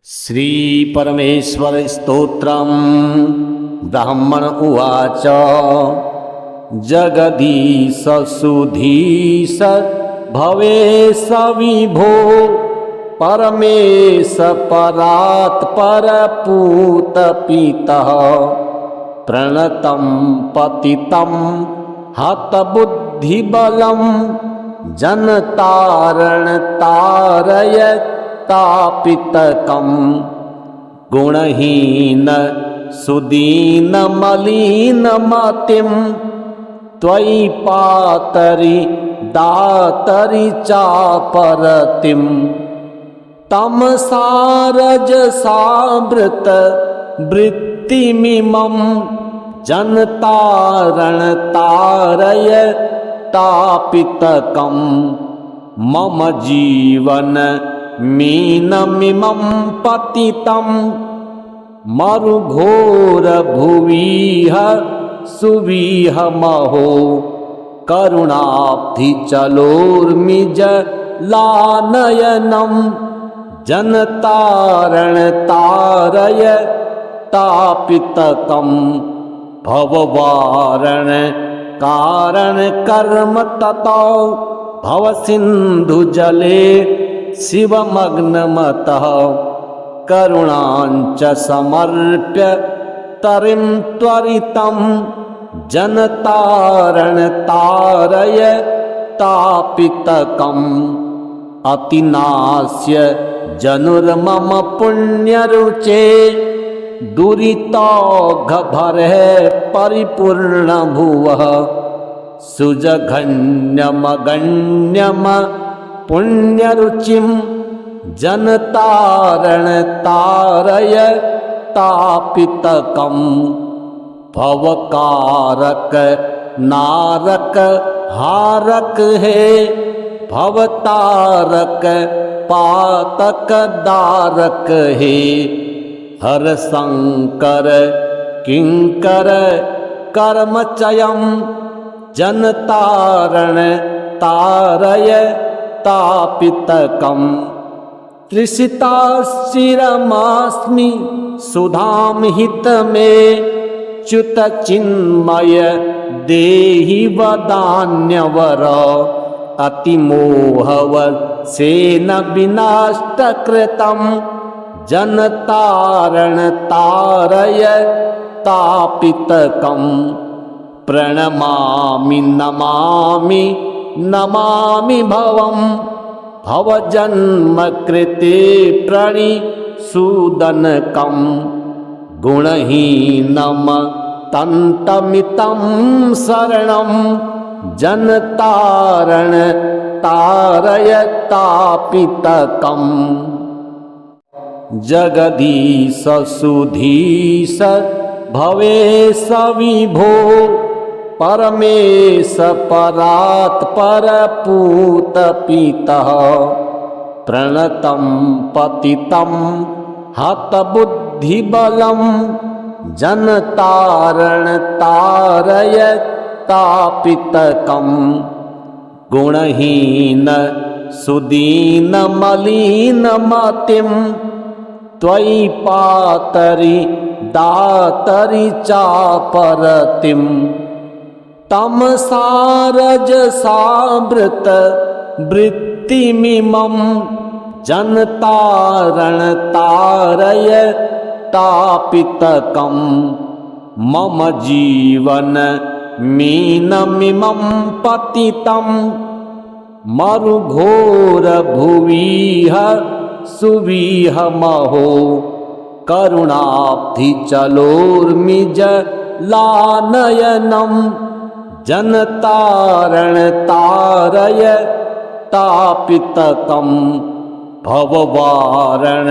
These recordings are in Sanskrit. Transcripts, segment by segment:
श्री परमेश्वर स्तोत्रम्। ब्राह्मण उवाच जगदीश सुधीश भवेश विभो परमेश परात् परपूत पितः प्रणतं पतितं हतबुद्धिबलं जनतारण तारयतापितकं गुणहीन सुदीन मलिन मतिं त्वयि पातरि दातरि चापरतिं तमसारजसावृत वृत्तिमिमं जनतारण तारयतापितकं मम जीवन मीनमिमं पतितं मरुघोर भुविह सुविहमहो करुणाब्धिचलोर्मिज लानयनं जनतारण तारयतापितकं भववारण कारण कर्म ततो भवसिन्धुजले शिवमग्नमतः करुणाञ्च समर्प्य तरिं त्वरितं जनतारण तारयतापितकम् अतिनास्य जनुर्मम पुण्यरुचे दुरितौघभरः परिपूर्णभुवः सुजघन्यमगण्यम पुण्यरुचिं जनतारण तारयतापितकं भवकारक नारक हारक है भवतारक पातक दारक है हर शंकर किंकर कर्मचयं जनतारण तारयतापितकं तृषिताश्चिरमास्मि सुधां हितमे च्युतचिन्मय देहि वदान्यवर अतिमोहवशेन विनाष्टकृतं जनतारण तारयतापितकं प्रणमामि नमामि नमामि भवं भवजन्मकृते प्रणिसूदनकं गुणहीनं तन्तमितं शरणं जनतारण तारयतापितकं जगदीश सुधीश भवेश विभो परमेश परात् परपूत पितः प्रणतं पतितं हतबुद्धिबलं जनतारण तारयतापितकं गुणहीन सुदीन मलिन मतिं त्वयि पातरि दातरि चापरतिं तमसारजसावृत वृत्तिमिमं जनतारण तारयतापितकं मम जीवन मीनमिमं पतितं मरुघोर भुविह सुविहमहो करुणाब्धिचलोर्मिज लानयनं जनतारण तारयतापितकं भववारण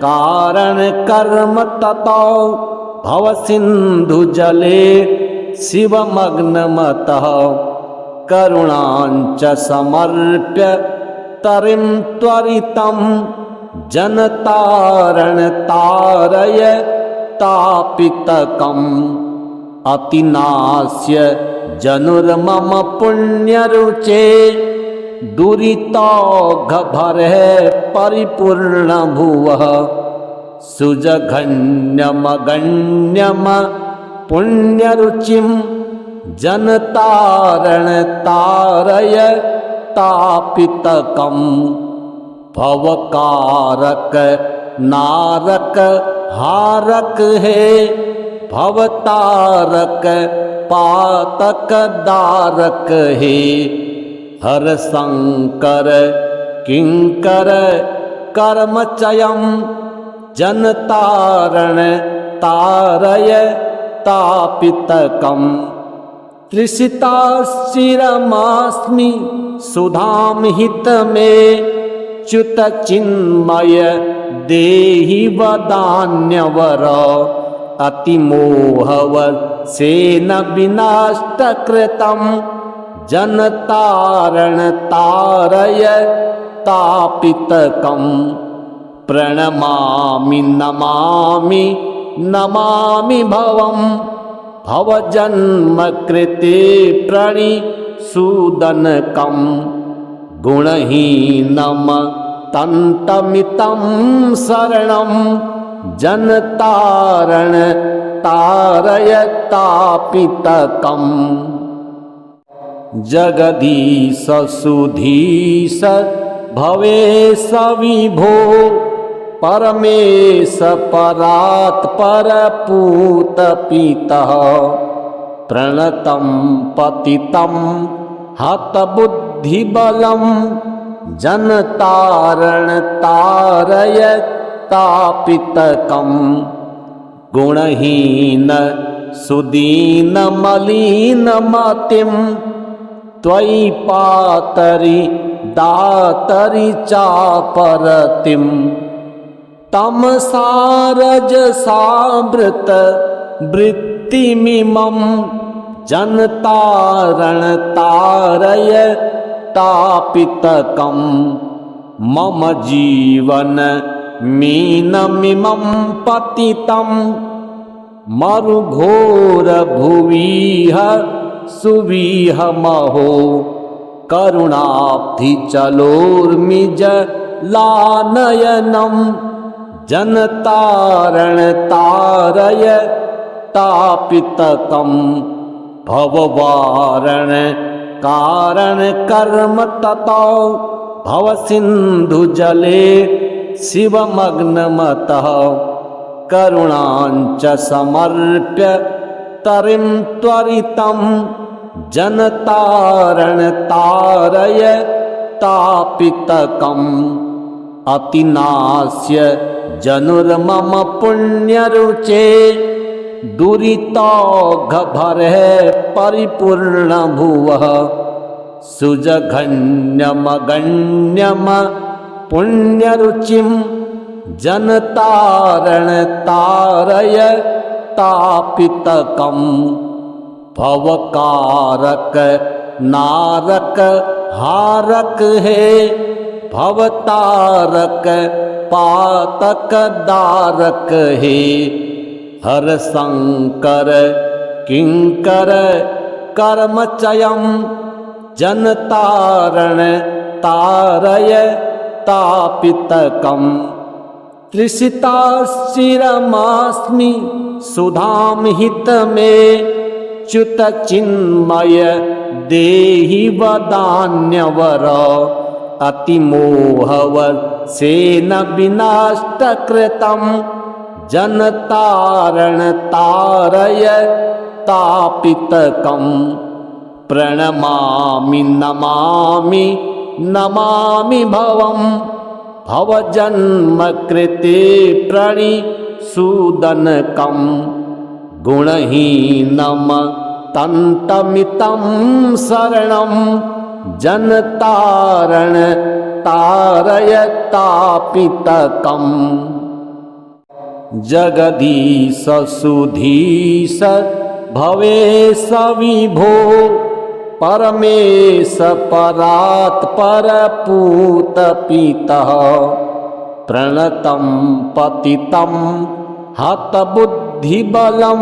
कारण कर्म ततो भवसिन्धुजले शिवमग्नमतः करुणाञ्च समर्प्य तरिं त्वरितं जनतारण तारयतापितकम् अतिनास्य जनुर्मम पुण्यरुचे दुरितौघभरः परिपूर्णभुवः सुजघन्यमगण्यम पुण्यरुचिं जनतारण तारय तापितकं भवकारक नारक हारक है भवतारक पातक दारक है हर शंकर किंकर कर्मचयं जनतारण तारय तापितकं तृषिताश्चिरमास्मि सुधाम हित में च्युत चिन्मय देहि वदान्यवर अतिमोहव सेन विनाष्टकृतं जनतारण तारय तापितकं प्रणमामि नमामि नमामि भवं भवजन्म कृते प्रणिसूदनकं गुणहीनं तन्तमितं शरणं जनतारण तारय तापितकं जगदीश सुधीश भवेश विभो परमेश परात् परपूत पितः प्रणतं पतितं हतबुद्धिबलं जनतारण तारय तापितकं गुणहीन सुदीन मलिन मतिं त्वयि पातरि दातरि चापरतिं तमसारजसावृत वृत्तिमिमं जनतारण तारय तापितकं मम जीवन मीनमिमं पतितं मरुघोर भुविह सुविहमहो करुणाब्धि चलोर्मिज लानयनं जनतारण तारय तापितकं भववारण कारण कर्म ततो भव सिंधु जले शिवमग्नमतः करुणाञ्च समर्प्य तरिं त्वरितं जनतारण तारय तापितकं अतिनास्य जनुर्मम पुण्यरुचे दुरितौघभरः परिपूर्ण भुवः सुजघन्यमगण्यम पुण्यरुचिं जनतारण तारय तापितकं भवकारक नारक हारक है भवतारक पातक दारक है हर शंकर किंकर कर्मचयं जनतारण तारय तापितकं तृषिताश्चिरमास्मि सुधाम हित में च्युत चिन्मय देहि वदान्यवर अतिमोहव सेन विनाष्टकृतं जनतारण तारय तापितकं प्रणमामि नमामि नमामि भवं भवजन्म कृते प्रणिसूदनकं गुणहीनं तन्तमितं शरणं जनतारण तारय तापितकं जगदीश सुधीश भवेश विभो परमेश परात् परपूत पितः प्रणतं पतितं हतबुद्धिबलं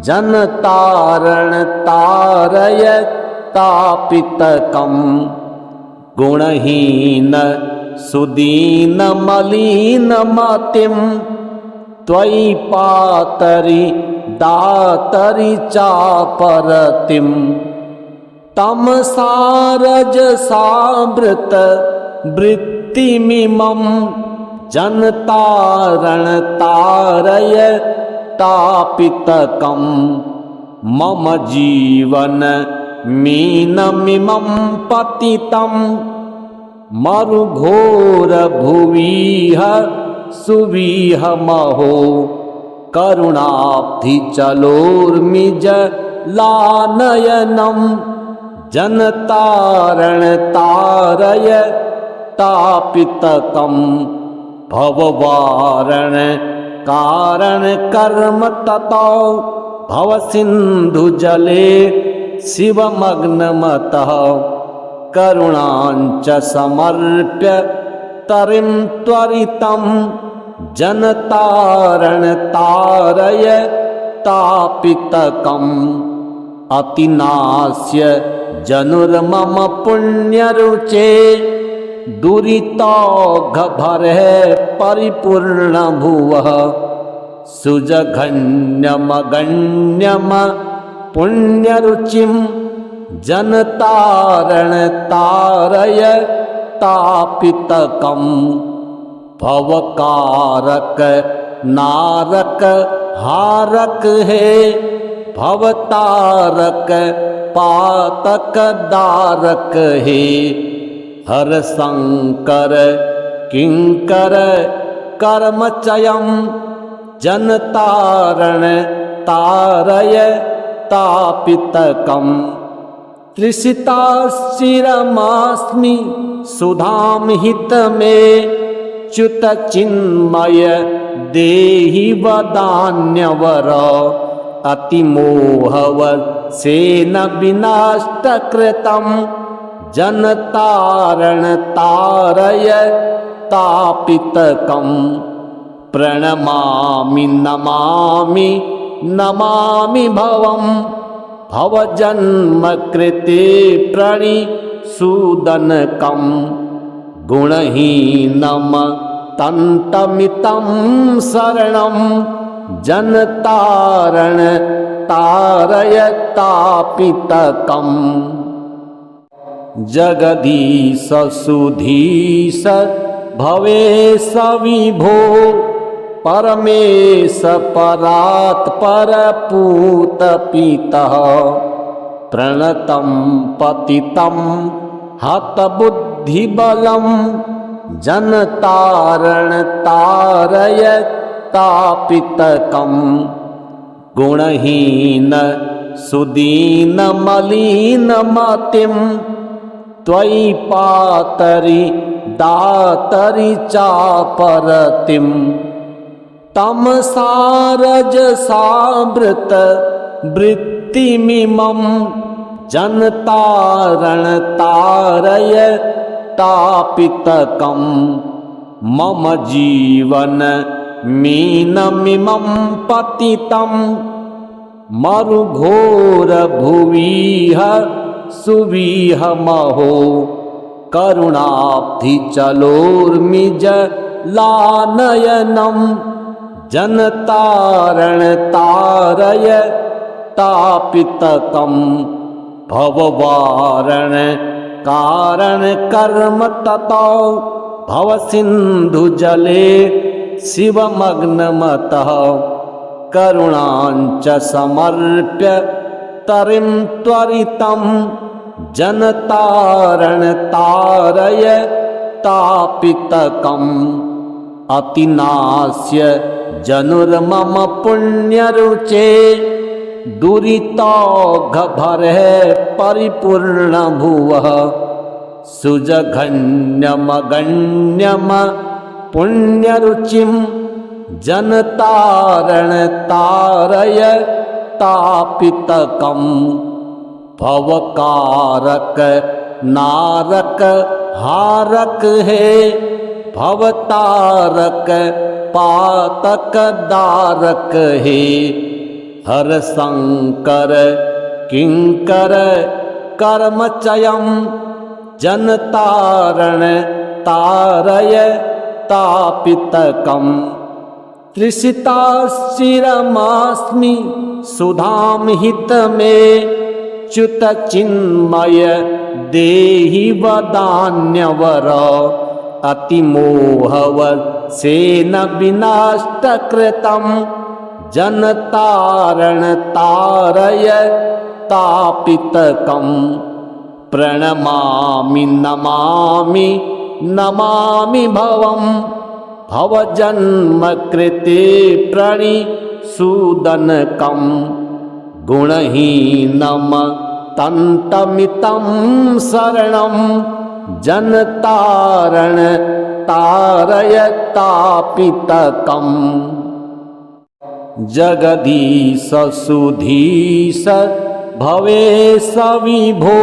जनतारण तारय तापितकं गुणहीन सुदीन मलिन मतिम त्वयि पातरि दातरि चापरतिम तमसारजसावृत वृत्तिमिमं जनतारणतारय तापितकं मम जीवन मीनमिमं पतितं मरुघोर भुविह सुविहमहो करुणाब्धि चलोर्मिज लानयनं जनतारणतारय तापितकं भववारण कारण कर्म ततो भवसिन्धुजले शिवमग्नमतः करुणाञ्च समर्प्य तरिं त्वरितं जनतारणतारय तापितकम् अतिनास्य जनुर्मम पुण्यरुचे दुरितौघभरः परिपूर्णभुवः सुजघन्यमगण्यम पुण्यरुचिं जनतारणतारय तापितकं भवकारक नारक हारक है भवतारक पातक दारक हे हर शंकर किंकर कर्मचयं जनतारण तारय तापितकं तृषिताश्चिरमास्मि सुधाम हित में च्युत चिन्मय देहि वदान्यवर अतिमोहवशेन विनष्टकृतं जनतारणतारय तापितकं प्रणमामि नमामि नमामि भवं भवजन्मकृते प्रणिसूदनकं गुणहीनं तन्तमितं शरणं जनतारण तारय तापितकं जगदीश सुधीश भवेश विभो परमेश परात् परपूतपितः प्रणतं पतितं हतबुद्धिबलं जनतारणतारय तापितकं गुणहीन सुदीन मलिन मतिं त्वयि पातरि दातरि चापरतिं तमसारजसावृत वृत्तिमिमं जनतारणतारय तापितकं मम जीवन मीनमिमं पतितं मरुघोर भुविह सुविहमहो करुणाब्धि चलोर्मिज लानयनं जनतारणतारय तापितकं भववारण कारण कर्म ततो भवसिन्धुजले शिवमग्नमतः करुणाञ्च समर्प्य तरिं त्वरितं जनतारणतारय तापितकम् अतिनास्य जनुर्मम पुण्यरुचे दुरितौघभरः परिपूर्णभुवः सुजघन्यमगण्यम पुण्यरुचिं जनतारणतारय तापितकं भवकारक नारक हारक है भवतारक पातक दारक है हर शंकर किंकर कर्मचयं जनतारण तारय तापितकम् तृषिताश्चिरमास्मि सुधां हितमे च्युत चिन्मय देहि वदान्यवर अतिमोहवशेन विनाष्टकृतं जनतारण तारय तापितकम् प्रणमामि नमामि नमामि भवं भवजन्मकृते प्रणिसूदनकं गुणहीनं तन्तमितं शरणं जनतारण तारय तापितकम् जगदीश सुधीश भवेश विभो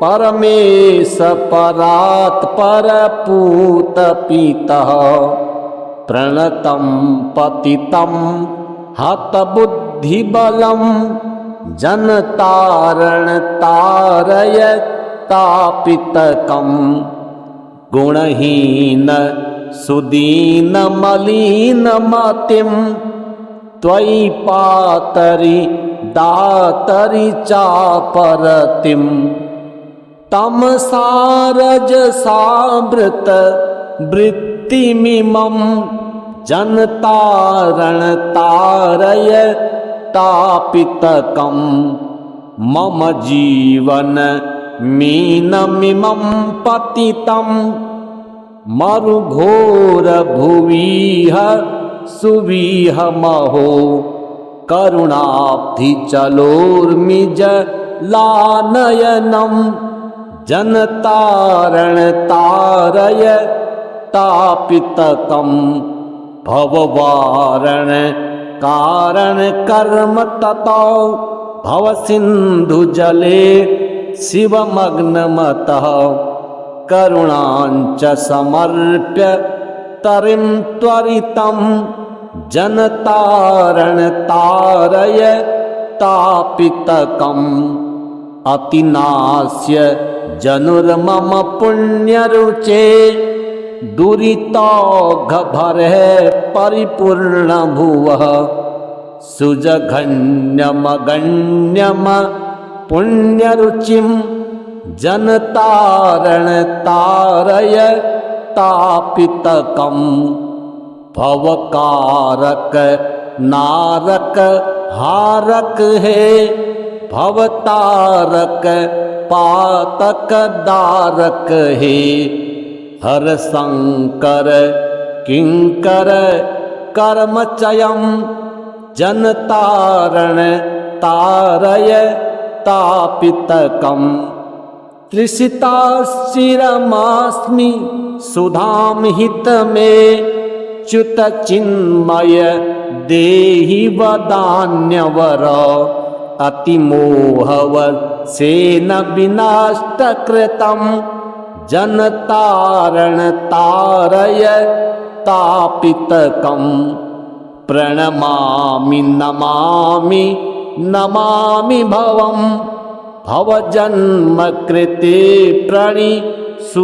परमेश परात् परपूत पितः प्रणतं पतितं हतबुद्धिबलं जनतारण तारय तापितकम् गुणहीन सुदीन मलिन मतिं त्वयि पातरि दातरि चापरतिं तमसारजसावृत वृत्तिमिमं जनतारण तारय तापितकम् मम जीवन मीनमिमं पतितं मरुघोर भुविह सुविहमहो करुणाब्धि चलोर्मिज लानयनं जनतारण तारय तापितकम् भववारण कारण कर्म ततो भव सिंधु जले शिवमग्नमतः करुणाञ्च समर्प्य तरिं त्वरितं जनतारण तारय तापितकम् अतिनास्य जनुर्मम पुण्यरुचे दुरितौघभरः परिपूर्ण भुवः सुजघन्यमगण्यम पुण्यरुचिं जनतारण तारय तापितकम् भवकारक नारक हारक है भवतारक पातक दारक है हर शंकर किंकर कर्मचयम् जनतारण तारय तापितकम् तृषिताश्चिरमास्मि सुधां हितमे च्युत चिन्मय देहि वदान्यवर अतिमोहवशेन विनाष्टकृतं जनतारण तारय तापितकम् प्रणमामि नमामि नमामि भवं भवजन्मकृते प्रणिसूदनकं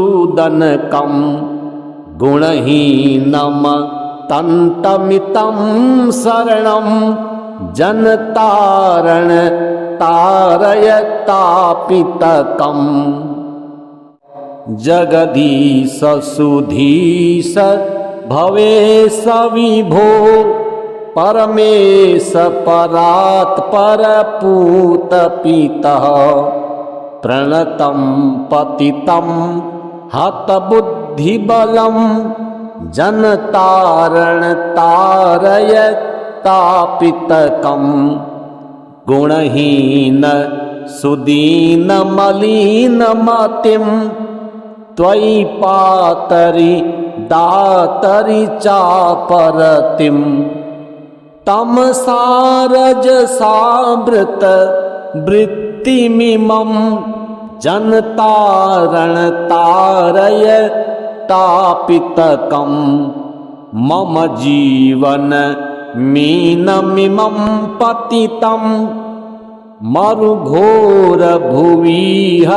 गुणहीनं तन्तमितं शरणं जनतारण तारय तापितकम् जगदीश सुधीश भवेश विभो परमेश परात् परपूत पितः प्रणतं पतितं हतबुद्धिबलं जनतारण तारय तापितकम् गुणहीन सुदीन मलिन मतिं त्वयि पातरि दातरि चापरतिं तमसारजसावृत वृत्तिमिमं जनतारण तारय तापितकम् मम जीवन मीनमिमं पतितं मरुघोर भुविह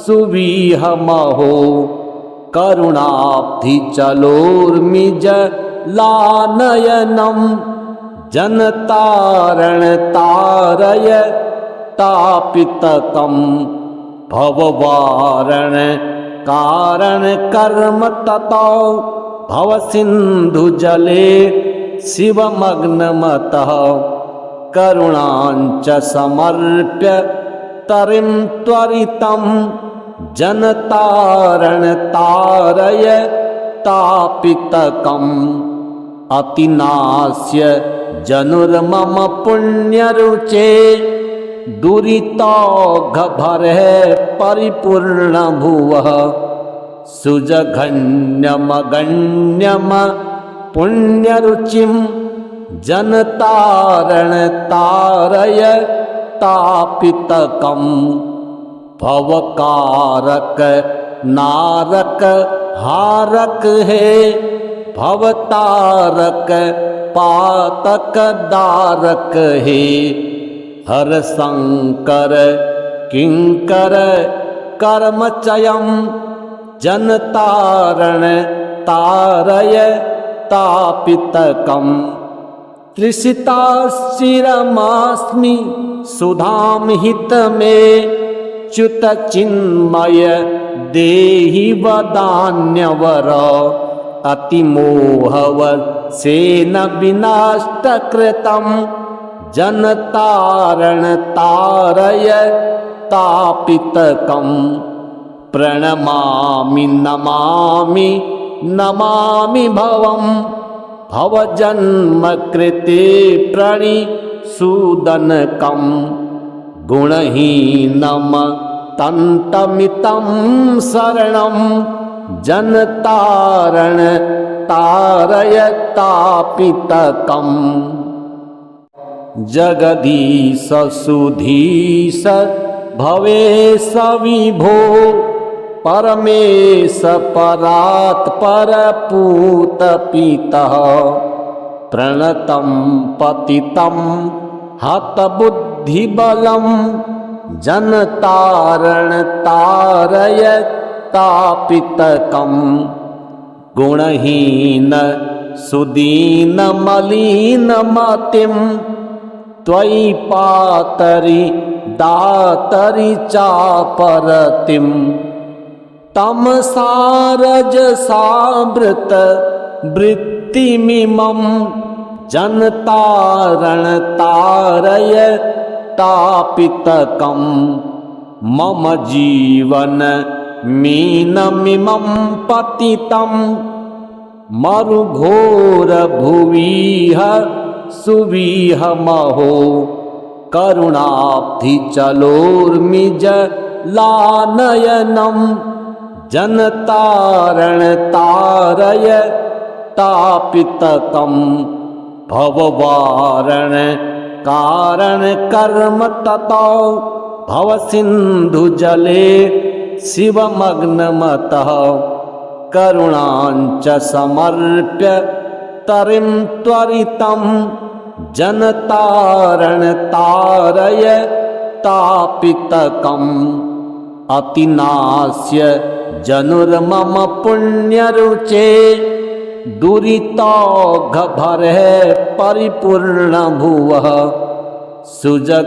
सुविहमहो करुणाब्धिचलोर्मिजलानयनं जनतारण तारय तापितकं भववारण कारण कर्म ततो भवसिन्धुजले शिवमग्नमतः करुणाञ्च समर्प्य तरिं त्वरितं जनतारण तारय तापितकम् अतिनास्य जनुर्मम पुण्यरुचे दुरितौघभरः परिपूर्ण भुवः सुजघन्यमगण्यम पुण्यरुचिं जनतारण तारय तापितकं भवकारक नारक हारक है भवतारक पातक दारक है हर शंकर किंकर कर्मचयं जनतारण तारय तापितकम् तृषिताश्चिरमास्मि सुधां हितमे च्युतचिन्मय देहि वदान्यवर अतिमोहवशेन विनाष्टकृतं जनतारण तारय तापितकम् प्रणमामि नमामि नमामि भवं भवजन्मकृते प्रणिसूदनकं गुणहीनं तन्तमितं शरणं जनतारण तारय तापितकम् जगदीश सुधीश भवेश विभो परमेश परात्पर पूतपितः प्रणतं पतितं हतबुद्धिबलं जनतारण तारय तापितकम् गुणहीन सुदीन मलिन मतिं त्वयि पातरि दातरि चापरतिं तमसारजसावृत वृत्तिमिमं जनतारण तारय तापितकं मम जीवन मीनमिमं पतितं मरुघोर भुविह सुविहमहो करुणाब्धिचलोर्मिजलानयनं जनतारण तारय तापितकं भववारण कारण कर्म ततो भवसिन्धुजले शिवमग्नमतः करुणाञ्च समर्प्य तरिं त्वरितं जनतारण तारय तापितकम् अतिनास्य जनुर्मम पुण्यरुचे दुरितौघभरः परिपूर्ण भुवः सुजघन्यमगण्यम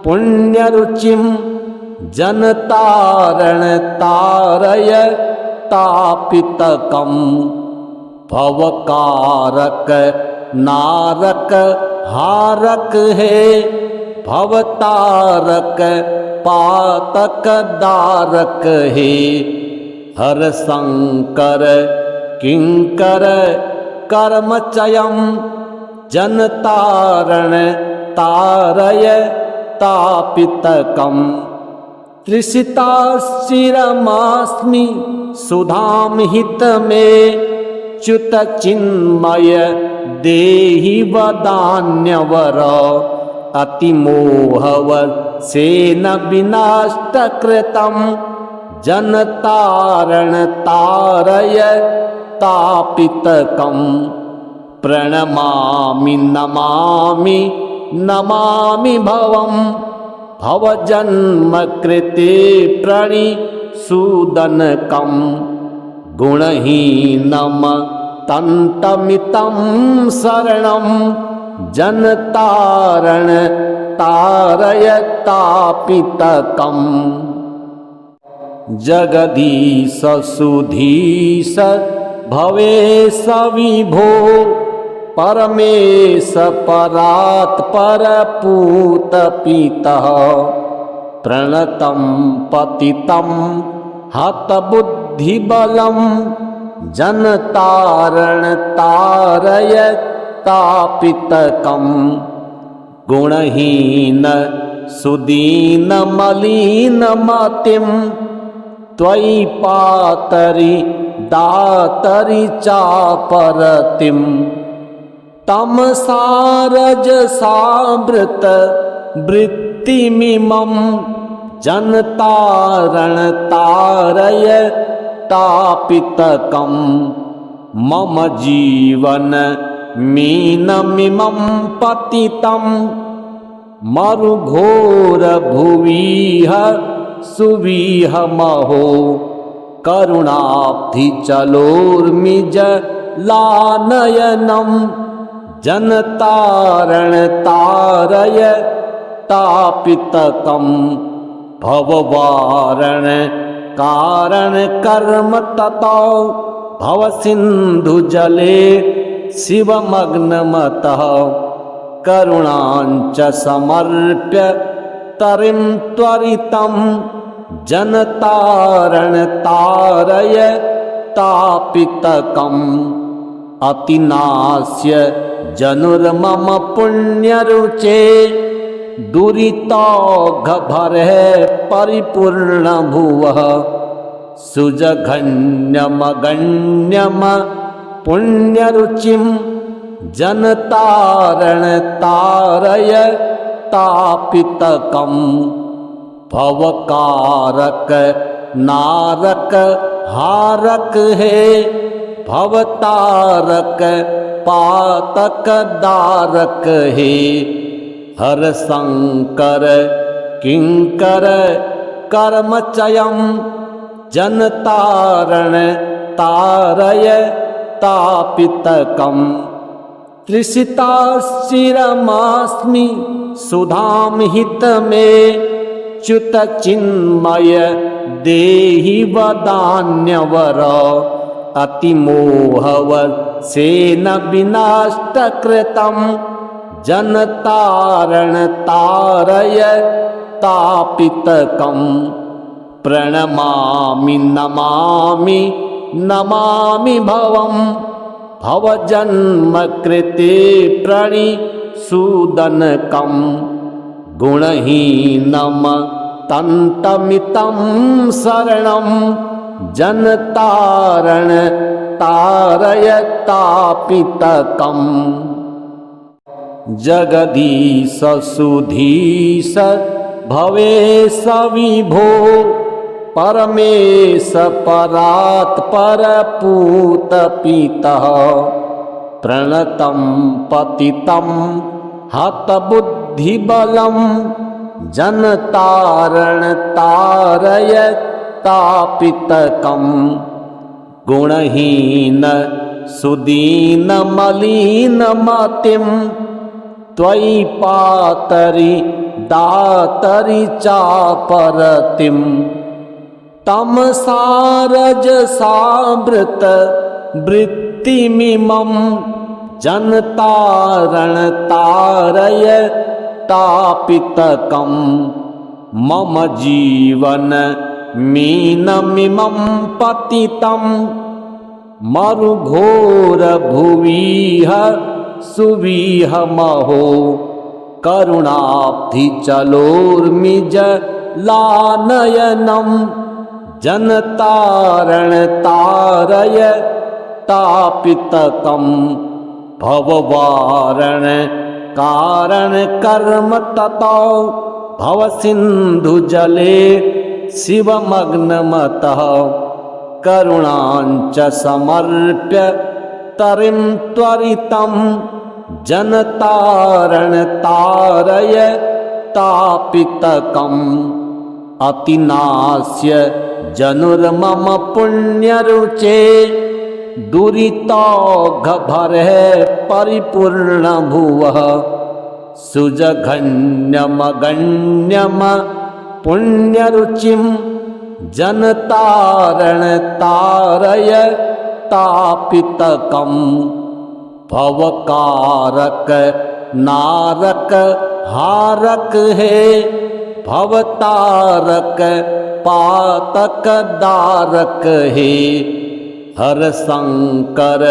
पुण्यरुचिं जनतारण तारय तापितकम् भवकारक नारक हारक है भवतारक पातक दारक है हर शंकर किंकर कर्मचयं जनतारण तारय तापितकम् तृषिताश्चिरमास्मि सुधां हितमे च्युतचिन्मय देहि वदान्यवर अतिमोहवशेन विनाष्टकृतं जनतारण तारय तापितकम् प्रणमामि नमामि नमामि भवं भवजन्मकृते प्रणिसूदनकं सूदनकं गुणहीनं तन्तमितं शरणं जनतारण तारयतापितकम् जगदीश सुधीश भवेश विभो परमेश परात् परपूतपितः प्रणतं पतितं हतबुद्धिबलं जनतारण तारयतापितकम् गुणहीन सुदीनमलिनमतिं त्वयि पातरि दातरि चापरतिं तमसारजसावृत वृत्तिमिमं जनतारण तारयतापितकं मम जीवन मीनमिमं पतितं मरुघोर भुविह सुविहमहो करुणाब्धिचलोर्मिजलानयनं जनतारण तारयतापितकम् भववारण कारण कर्म ततो भवसिन्धुजले शिवमग्नमतः करुणाञ्च समर्प्य तरिं त्वरितं जनतारण तारयतापितकम् अतिनास्य जनुर्मम पुण्यरुचे दुरितौघभरः परिपूर्णभुवः सुजघन्यमगण्यम पुण्यरुचिं जनतारण तारयतापितकम् भवकारक नारक हारक है भवतारक पातक दारक है हर शंकर किंकर कर्मचयं जनतारण तारयतापितकम् तृषिताश्चिरमास्मि सुधां हितमे च्युतचिन्मय देहि वदान्यवर अतिमोहवशेन विनाष्टकृतं जनतारण तारयतापितकम् प्रणमामि नमामि नमामि भवं भवजन्मकृते प्रणिसूदनकं गुणहीनं तन्तमितं शरणं जनतारण तारयतापितकम् जगदीश सुधीश भवेश विभो परमेश परात् परपूतपितः प्रणतं पतितं हतबुद्धिबलं जनतारण तारयतापितकम् गुणहीन सुदीनमलिनमतिं त्वयि पातरि दातरि चापरतिं तमसारजसावृत वृत्तिमिमं जनतारण तारयतापितकम् मम जीवन मीनमिमं पतितं मरुघोर भुविह सुविहमहो करुणाब्धिचलोर्मिजलानयनं जनतारण तारयतापितकम् भववारण कारण कर्म ततो भवसिन्धुजले शिवमग्नमतः करुणाञ्च समर्प्य तरिं त्वरितं जनतारण तारयतापितकम् अतिनास्य जनुर्मम पुण्यरुचे दुरितौघभरः परिपूर्ण भुवः सुजघन्यमगण्यम पुण्यरुचिं जनतारण तारय तापितकं भवकारक नारक हारक है भवतारक पातक दारक है हर शंकर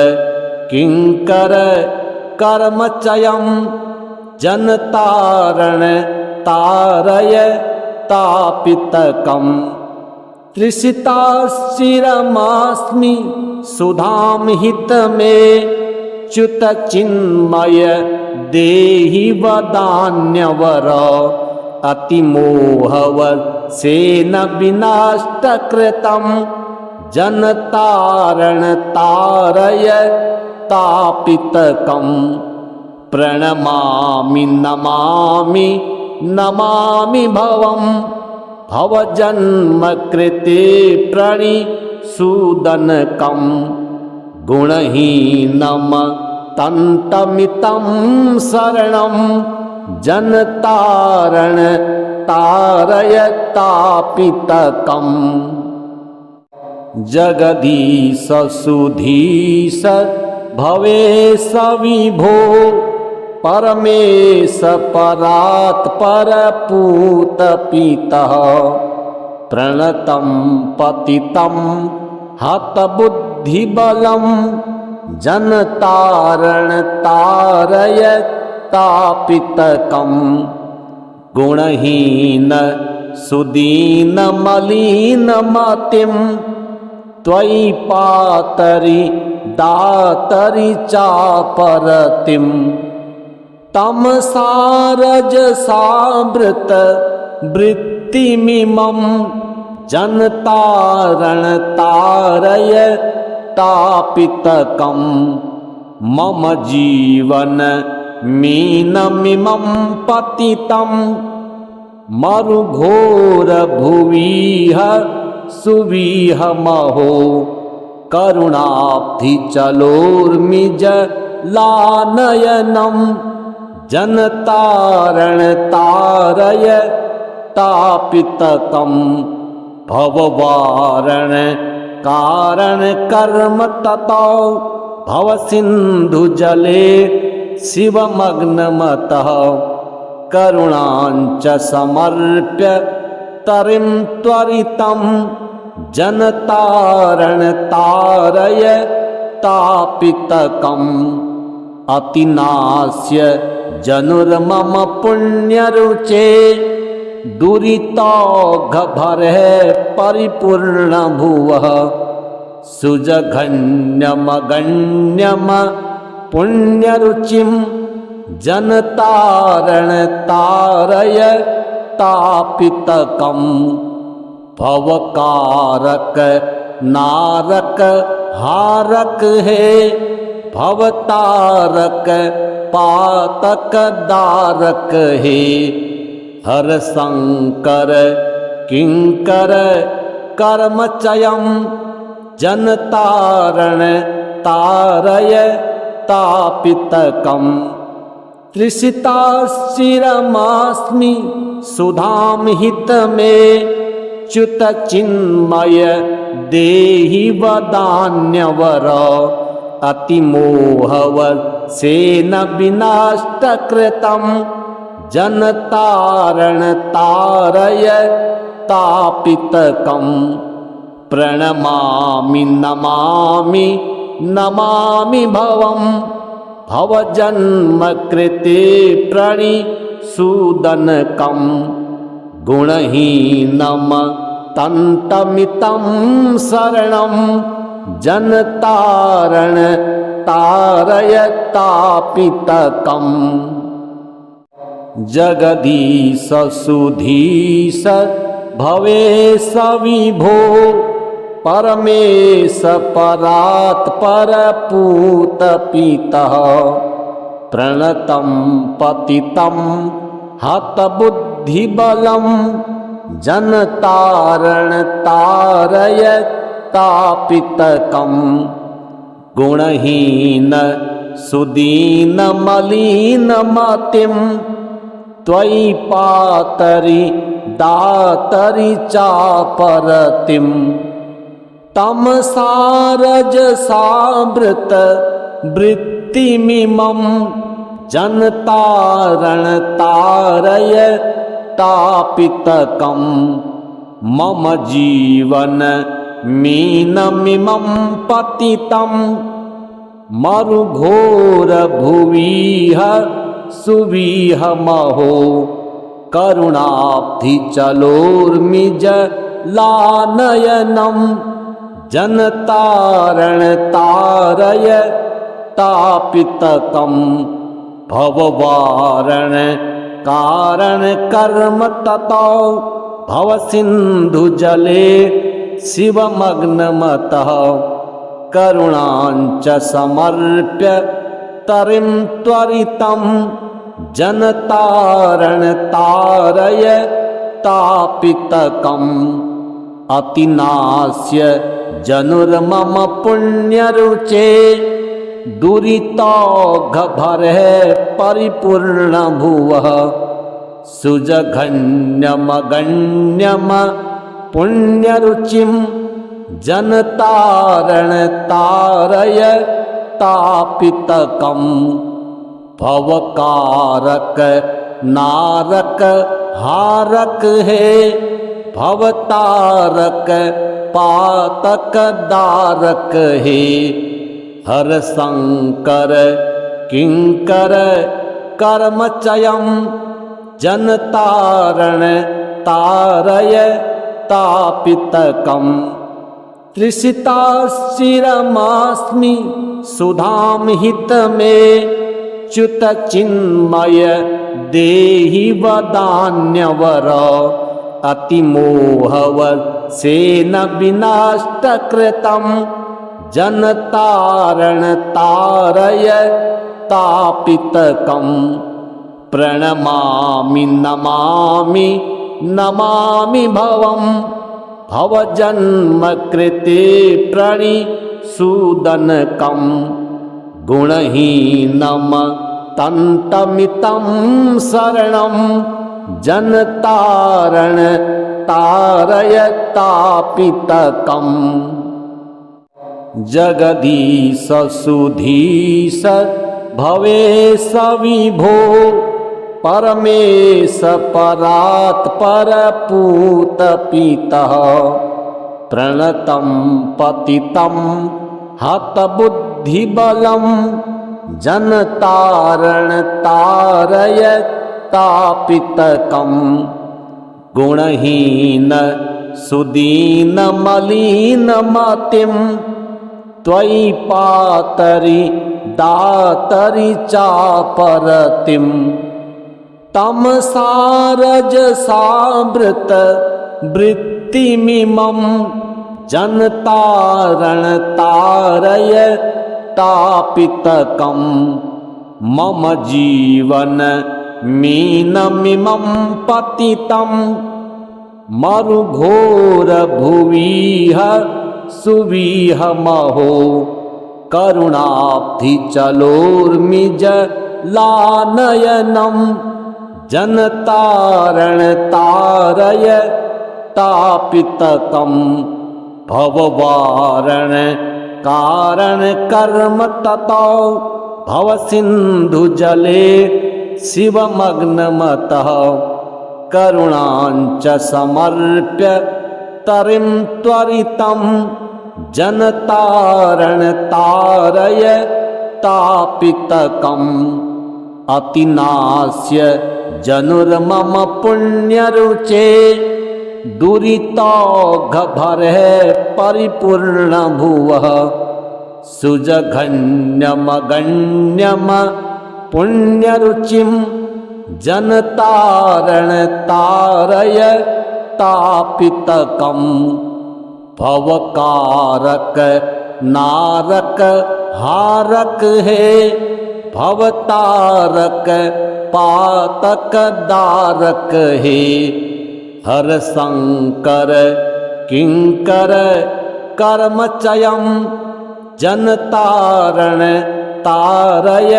किंकर कर्मचयं जनतारण तारय तापितकं तृषिताशिरमास्मि सुधाम हित में च्युत चिन्मय देहि वदान्यवर अतिमोहवर सेन विनाष्टकृतं जनतारण तारय तापितकं प्रणमामि नमामि नमामि भवं भवजन्मकृते प्रणिसूदनकं गुणहीनं तन्तमितं शरणं जनतारण तारय तापितकं जगदीश सुधीश भवेश विभो परमेश परात् परपूत पितः प्रणतं पतितं हतबुद्धिबलं जनतारण तारय तापितकं गुणहीन सुदीन मलिन मतिं त्वयि पातरि दातरि चापरतिं तमसारजसावृत वृत्तिमिमं जनतारण तारय तापितकं मम जीवन मीनमिमं पतितं मरुघोर भुविह सुविहमहो करुणाब्धिचलोर्मिज लानयनं जनतारण तारय तापितकं भववारण कारण कर्म ततो भवसिन्धुजले शिवमग्नमतः करुणाञ्च समर्प्य तरिं त्वरितं जनतारण तारय तापितकम् अतिनास्य जनुर्मम पुण्यरुचे दुरितौघभरः परिपूर्ण भुवः सुजघन्यमगण्यम पुण्यरुचिं जनतारण तारय तापितकं भवकारक नारक हारक है भवतारक पातक दारक है हर शंकर किंकर कर्मचयं जनतारण तारय तापितकं तृषिताशिरमास्मि सुधाम हित में च्युत चिन्मय देहि वदान्यवर अतिमोहवर सेन विनाष्टकृतं जनतारण तारय तापितकं प्रणमामि नमामि नमामि भवं भवजन्मकृते प्रणिसूदनकं गुणहीनं तन्तमितं शरणं जनतारण तारय तापितकं जगदीश सुधीश भवेश विभो परमेश परात् परपूत पितः प्रणतं पतितं हतबुद्धिबलं जन तारण तारयतापितकं गुणहीन सुदीन मलिन मतिं त्वयि पातरि दातरि चापरतिं तमसारजसावृत वृत्तिमिमं जनतारण तारयतापितकं मम जीवन मीनमिमं पतितं मरुघोर भुविह सुविहमहो करुणाब्धिचलोर्मिज लानयनं जनतारण तारयतापितकं भववारण कारण कर्म ततो भवसिन्धुजले शिवमग्नमतः करुणाञ्च समर्प्य तरिं त्वरितं जनतारण तारयतापितकम् अतिनास्य जनुर्मम पुण्यरुचे दुरितौघभरः परिपूर्ण भुवः सुजघन्यमगण्यम पुण्यरुचिं जनतारण तारयतापितकं भवकारक नारक हारक है भवतारक पातक दारक है हर शंकर किंकर कर्मचयं जनतारण तारयतापितकं तृषिताश्चिरमास्मि सुधां हितमे च्युतचिन्मय देहि वदान्यवर अतिमोहवशेन विनष्टकृतं जनतारण तारयतापितकं प्रणमामि नमामि नमामि भवं भवजन्मकृते प्रणिसूदनकं गुणहीनं तन्तमितं शरणं जनतारण तारयतापितकं जगदीश सुधीश भवेश विभो परमेश परात्पर पूतपितः प्रणतं पतितं हतबुद्धिबलं जनतारण तारयतापितकं गुणहीन सुदीन मलिन मतिं त्वयि पातरि दातरि चापरतिं तमसारजसावृत वृत्तिमिमं जनतारण तारयतापितकं मम जीवन मीनमिमं पतितं मरुघोर भुविह सुविहमहो करुणाब्धिचलोर्मिज लानयनं जनतारण तारयतापितकं भववारण कारण कर्म ततो भवसिन्धुजले शिवमग्नमतः करुणाञ्च समर्प्य तरिं त्वरितं जनतारण तारयतापितकम् अतिनास्य जनुर्मम पुण्यरुचे दुरितौघभरः परिपूर्ण भुवः सुजघन्यमगण्यम पुण्यरुचिं जनतारण तारयतापितकं भवकारक नारक हारक है भवतारक पातक दारक है हर शंकर किंकर कर्मचयं जनतारण तारय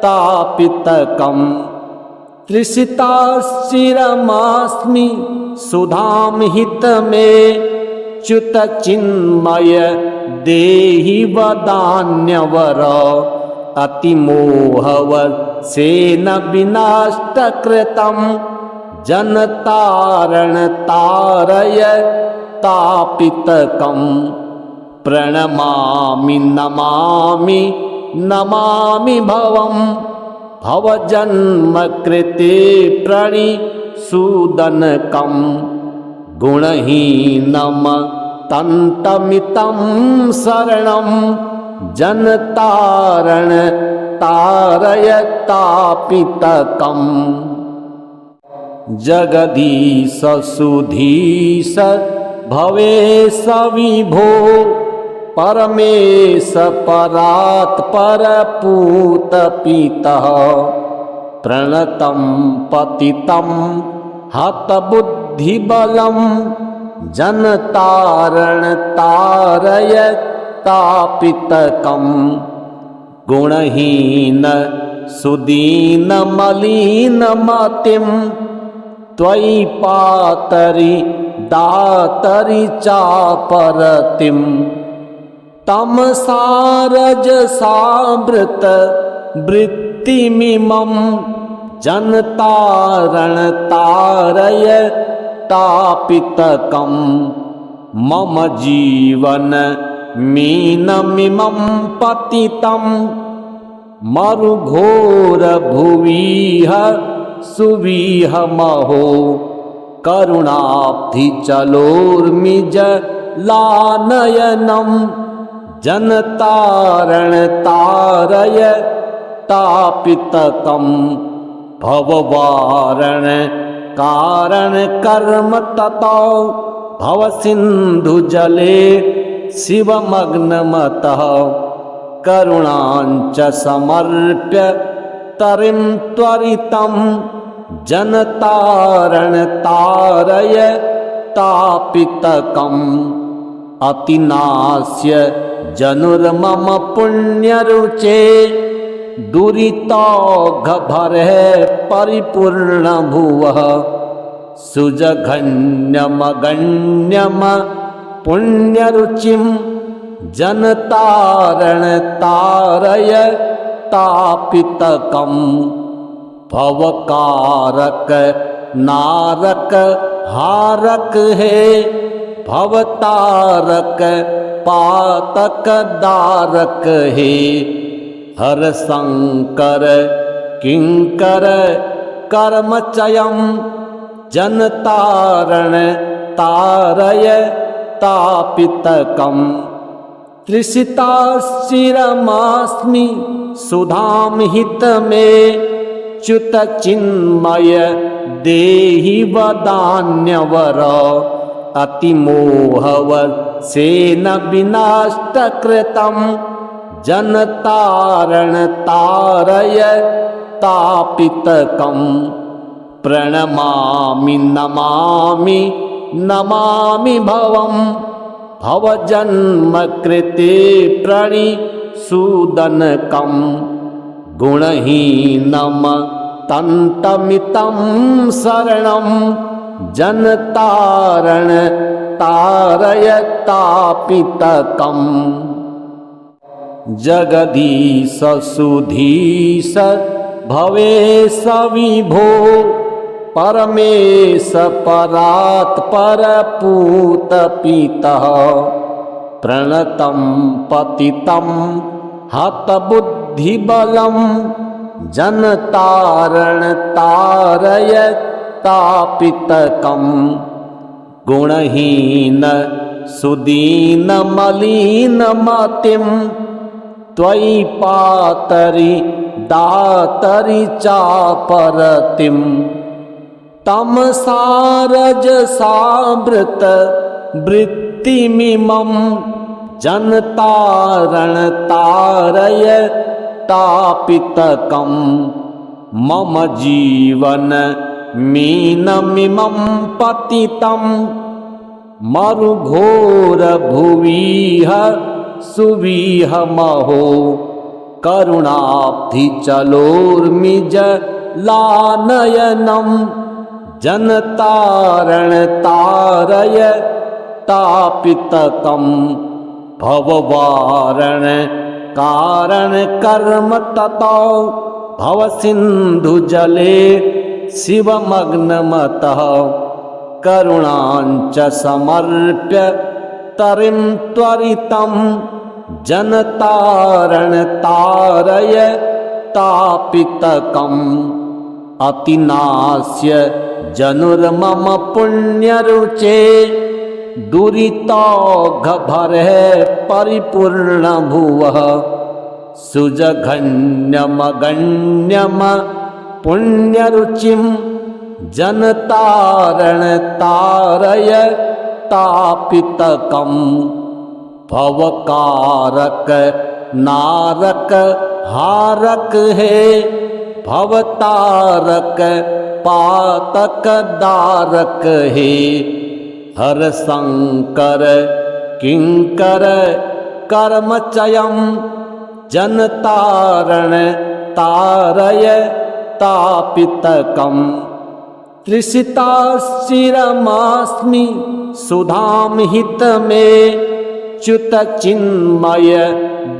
तापितकम् तृषिताश्चिरमास्मि सुधाम हित में च्युत चिन्मय देहि वदान्यवर अतिमोहवशेन विनाष्टकृतं जनतारण तारय तापितकम् प्रणमामि नमामि नमामि भवं भवजन्म कृते प्रणिसूदनकं गुणहीनं तन्तमितं शरणं जनतारण तारय तापितकम् जगदीश सुधीश भवेश विभो परमेश परात् परपूत पितः प्रणतं पतितं हतबुद्धिबलं जनतारण तारय तापितकम् गुणहीन सुदीन मलिन मतिं त्वयि पातरि दातरि चापरतिम् तमसारजसावृत वृत्तिमिमं जनतारण तारय तापितकम् मम जीवन मीनमिमं पतितं मरुघोर भुविह सुविहमहो करुणाब्धि चलोर्मिज लानयनं जनतारण तारय तापितकम् भववारण कारण कर्म ततो भवसिन्धु जले शिवमग्नमतः करुणाञ्च समर्प्य तरिं त्वरितं जनतारण तारय तापितकम् अतिनास्य जनुर्मम पुण्यरुचे दुरितौघभरः परिपूर्ण भुवः सुजघन्यमगण्यम पुण्यरुचिं जनतारण तारय तापितकम् भवकारक नारक हारक है भवतारक पातक दारक है हर शंकर किंकर कर्मचयं जनतारण तारय तापितकम् तृषिताश्चिरमास्मि सुधाम हित में च्युत चिन्मय देहि वदान्यवर अतिमोहवशेन विनाष्टकृतं जनतारण तारय तापितकम् प्रणमामि नमामि नमामि भवं भवजन्म कृते प्रणिसूदनकम् गुणहीनं तन्तमितं शरणं जनतारण तारय तापितकम् जगदीश सुधीश भवेश विभो परमेश परात् परपूत पितः प्रणतं पतितं हतबुद्धिबलं जनतारण तारय तापितकम् गुणहीन सुदीन मलिन मतिं त्वयि पातरि दातरि चापरतिम् तमसारजसावृत वृत्तिमिमं जनतारण तारय तापितकम् मम जीवन मीनमिमं पतितं मरुघोरभुविह सुविहमहो करुणाब्धिचलोर्मिजलानयनं जनतारणतारय तापितकं भववारण कारणकर्म ततो भवसिन्धुजले शिवमग्नमतः करुणाञ्च समर्प्य तरिं त्वरितं जनतारणतारय तापितकम् अतिनास्य जनुर्मम पुण्यरुचे दुरितौघभरः परिपूर्णभुवः सुजघन्यमगण्यम पुण्यरुचिं जनतारणतारय तापितकम् भवकारक नारक हारक है भवतारक पातक दारक है हर शंकर किंकर कर्मचयं जनतारण तारय तापितकम् तृषिताश्चिरमास्मि सुधां हितमे च्युत चिन्मय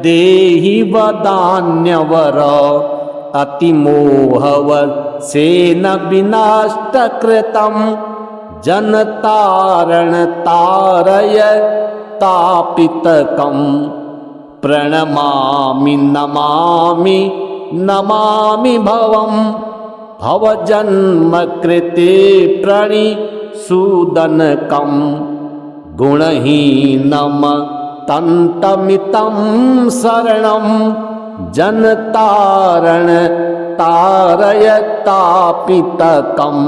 देहि वदान्यवर अतिमोहवशेन विनाष्टकृतं जनतारणतारय तापितकम् प्रणमामि नमामि नमामि भवं भवजन्मकृते प्रणिसूदनकम् गुणहीनं तन्तमितं शरणं जनतारण तारय तापितकम्।